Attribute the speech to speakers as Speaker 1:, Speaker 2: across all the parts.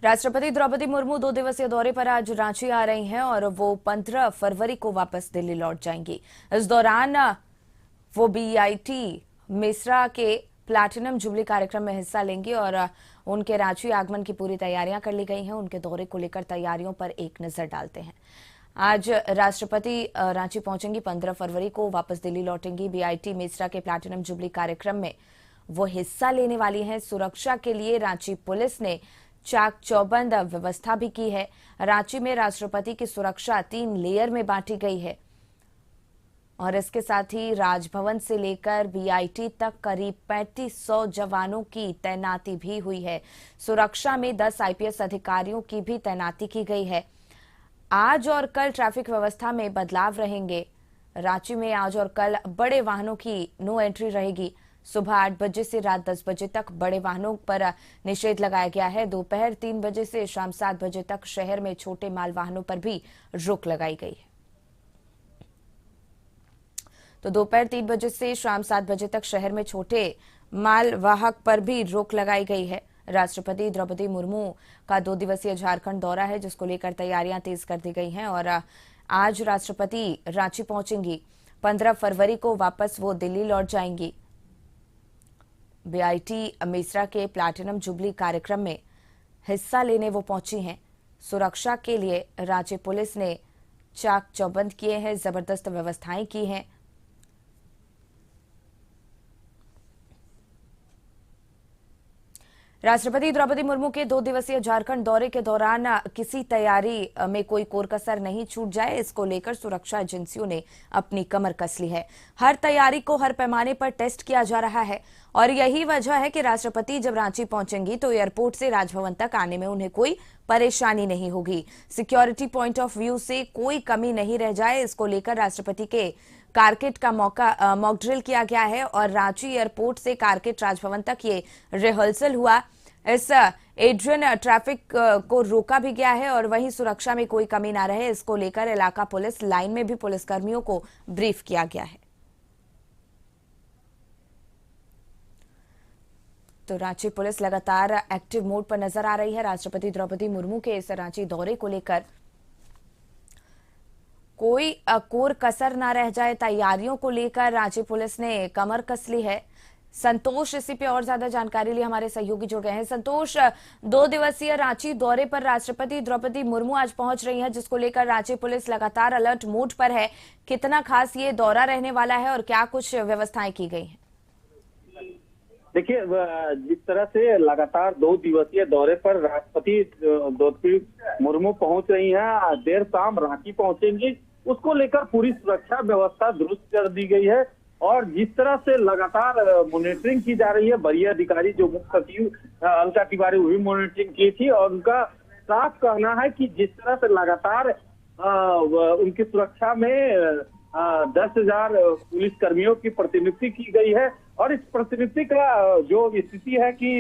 Speaker 1: राष्ट्रपति द्रौपदी मुर्मू 2 दिवसीय दौरे पर आज रांची आ रही हैं और वो 15 फरवरी को वापस दिल्ली लौट जाएंगी। इस दौरान वो बीआईटी मेसरा के प्लैटिनम जुबली कार्यक्रम में हिस्सा लेंगी और उनके रांची आगमन की पूरी तैयारियां कर ली गई हैं। उनके दौरे को लेकर तैयारियों पर एक नजर डालते हैं। आज राष्ट्रपति रांची पहुंचेंगी, 15 फरवरी को वापस दिल्ली लौटेंगी। बीआईटी मेसरा के प्लैटिनम जुबली कार्यक्रम में वो हिस्सा लेने वाली हैं। सुरक्षा के लिए रांची पुलिस ने चाक चौबंद व्यवस्था भी की है। रांची में राष्ट्रपति की सुरक्षा 3 लेयर में बांटी गई है और इसके साथ ही राजभवन से लेकर बीआईटी तक करीब 3500 जवानों की तैनाती भी हुई है। सुरक्षा में 10 आईपीएस अधिकारियों की भी तैनाती की गई है। आज और कल ट्रैफिक व्यवस्था में बदलाव रहेंगे। रांची में आज और कल बड़े वाहनों की नो एंट्री रहेगी। सुबह 8 बजे से रात 10 बजे तक बड़े वाहनों पर निषेध लगाया गया है। दोपहर 3 बजे से शाम 7 बजे तक शहर में छोटे माल वाहनों पर भी रोक लगाई गई है। तो दोपहर 3 बजे से शाम 7 बजे तक शहर में छोटे माल वाहक पर भी रोक लगाई गई है। राष्ट्रपति द्रौपदी मुर्मू का 2 दिवसीय झारखंड दौरा है, जिसको लेकर तैयारियां तेज कर दी गई हैं और आज राष्ट्रपति रांची पहुंचेंगी। 15 फरवरी को वापस वो दिल्ली लौट जाएंगी। बीआईटी मेसरा के प्लैटिनम जुबली कार्यक्रम में हिस्सा लेने वो पहुंची हैं। सुरक्षा के लिए रांची पुलिस ने चाक चौबंद किए हैं, जबरदस्त व्यवस्थाएं की हैं। राष्ट्रपति द्रौपदी मुर्मू के 2 दिवसीय झारखंड दौरे के दौरान किसी तैयारी में कोई कोर-कसर नहीं छूट जाए, इसको लेकर सुरक्षा एजेंसियों ने अपनी कमर कस ली है। हर तैयारी को हर पैमाने पर टेस्ट किया जा रहा है और यही वजह है कि राष्ट्रपति जब रांची पहुंचेंगी तो एयरपोर्ट से राजभवन तक आने में उन्हें कोई परेशानी नहीं होगी। सिक्योरिटी पॉइंट ऑफ व्यू से कोई कमी नहीं रह जाए, इसको लेकर राष्ट्रपति के कारकेट का मॉक ड्रिल किया गया है और रांची एयरपोर्ट से कारकेट राजभवन तक ये रिहर्सल हुआ। इस एड्रियन ट्रैफिक को रोका भी गया है और वहीं सुरक्षा में कोई कमी ना रहे, इसको लेकर इलाका पुलिस लाइन में भी पुलिसकर्मियों को ब्रीफ किया गया है। तो रांची पुलिस लगातार एक्टिव मोड पर नजर आ रही है। राष्ट्रपति द्रौपदी मुर्मू के इस रांची दौरे को लेकर कोई कोर कसर ना रह जाए, तैयारियों को लेकर रांची पुलिस ने कमर कस ली है। संतोष इसी पे और ज्यादा जानकारी लिए हमारे सहयोगी जुड़ गए हैं। संतोष, 2 दिवसीय रांची दौरे पर राष्ट्रपति द्रौपदी मुर्मू आज पहुंच रही हैं, जिसको लेकर रांची पुलिस लगातार अलर्ट मोड पर है। कितना खास ये दौरा रहने वाला है और क्या कुछ व्यवस्थाएं की गई हैं?
Speaker 2: देखिए, जिस तरह से लगातार 2 दिवसीय दौरे पर राष्ट्रपति द्रौपदी मुर्मू पहुंच रही हैं, देर शाम रांची पहुंचेंगी, उसको लेकर पूरी सुरक्षा व्यवस्था दुरुस्त कर दी गई है और जिस तरह से लगातार मॉनिटरिंग की जा रही है, वरीय अधिकारी जो मुख्य सचिव अलका तिवारी वो भी मॉनिटरिंग की थी और उनका साफ कहना है कि जिस तरह से लगातार उनकी सुरक्षा में 10,000 पुलिस कर्मियों की प्रतिनियुक्ति की गई है और इस प्रतिनियुक्ति का जो स्थिति है कि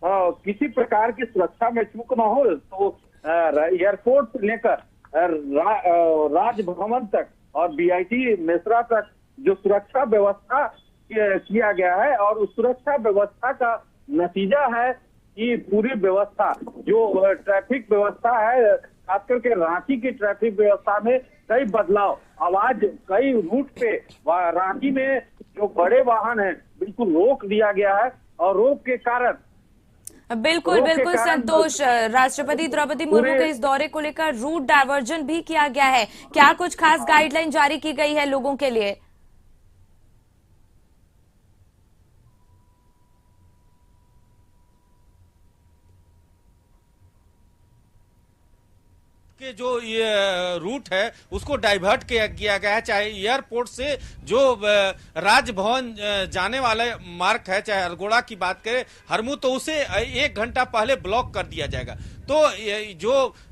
Speaker 2: किसी प्रकार की सुरक्षा में चूक न हो, तो एयरपोर्ट से लेकर राजभवन तक और बीआईटी मेसरा तक जो सुरक्षा व्यवस्था किया गया है और उस सुरक्षा व्यवस्था का नतीजा है कि पूरी व्यवस्था जो ट्रैफिक व्यवस्था है, खासकर के रांची की ट्रैफिक व्यवस्था में कई बदलाव, आवाज कई रूट पे रांची में जो बड़े वाहन हैं बिल्कुल रोक दिया गया है और रोक के कारण
Speaker 1: बिल्कुल संतोष, राष्ट्रपति द्रौपदी मुर्मू के इस दौरे को लेकर रूट डायवर्जन भी किया गया है। क्या कुछ खास गाइडलाइन जारी की गई है लोगों के लिए?
Speaker 3: के जो ये रूट है उसको डाइवर्ट किया गया है। चाहे एयरपोर्ट से जो राजभवन जाने वाला मार्ग है, चाहे अरगोड़ा की बात करें, हरमू, तो उसे 1 घंटा पहले ब्लॉक कर दिया जाएगा। तो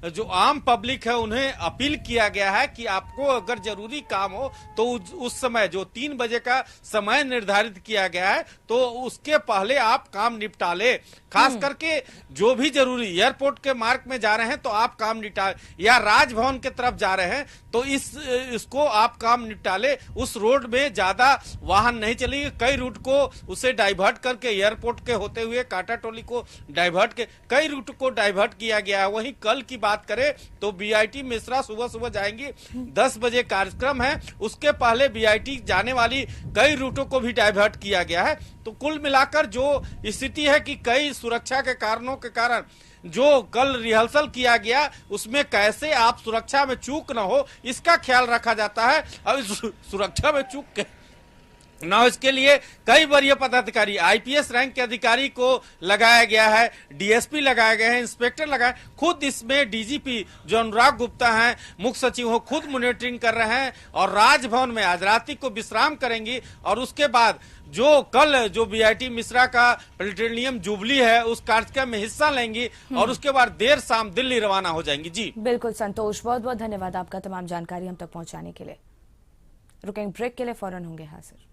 Speaker 3: जो आम पब्लिक है उन्हें अपील किया गया है कि आपको अगर जरूरी काम हो तो उस समय जो 3 बजे का समय निर्धारित किया गया है तो उसके पहले आप काम निपटा ले। खास करके जो भी जरूरी एयरपोर्ट के मार्ग में जा रहे हैं तो आप काम या राजभवन के तरफ जा रहे हैं तो इसको आप काम निपटा ले। उस रोड में ज्यादा वाहन नहीं चलेंगे, कई रूट को उसे डाइवर्ट करके एयरपोर्ट के होते हुए काटा टोली को डाइवर्ट के कई रूट को डाइवर्ट किया गया है। वहीं कल की बात करें तो बीआईटी मिश्रा सुबह सुबह जाएंगी, 10 बजे कार्यक्रम है, उसके पहले बीआईटी जाने वाली कई रूटों को भी डाइवर्ट किया गया है। तो कुल मिलाकर जो स्थिति है कि कई सुरक्षा के कारणों के कारण जो कल रिहर्सल किया गया उसमें कैसे आप सुरक्षा में चूक न हो इसका ख्याल रखा जाता है। अब सुरक्षा में चूक न हो इसके लिए कई वरीय पदाधिकारी, आईपीएस रैंक के अधिकारी को लगाया गया है, डीएसपी लगाए गए हैं, इंस्पेक्टर लगाए, खुद इसमें डीजीपी जो अनुराग गुप्ता हैं मुख्य सचिव हो खुद मॉनिटरिंग कर रहे हैं और राजभवन में आज रात्रि को विश्राम करेंगी और उसके बाद जो कल जो बीआईटी मिश्रा का प्लेटिनियम जुबली है उस कार्यक्रम में हिस्सा लेंगी और उसके बाद देर शाम दिल्ली रवाना हो जाएंगी। जी
Speaker 1: बिल्कुल संतोष, बहुत बहुत धन्यवाद आपका तमाम जानकारी हम तक पहुंचाने के लिए। रुकेंगे ब्रेक के लिए, फौरन होंगे हाजिर।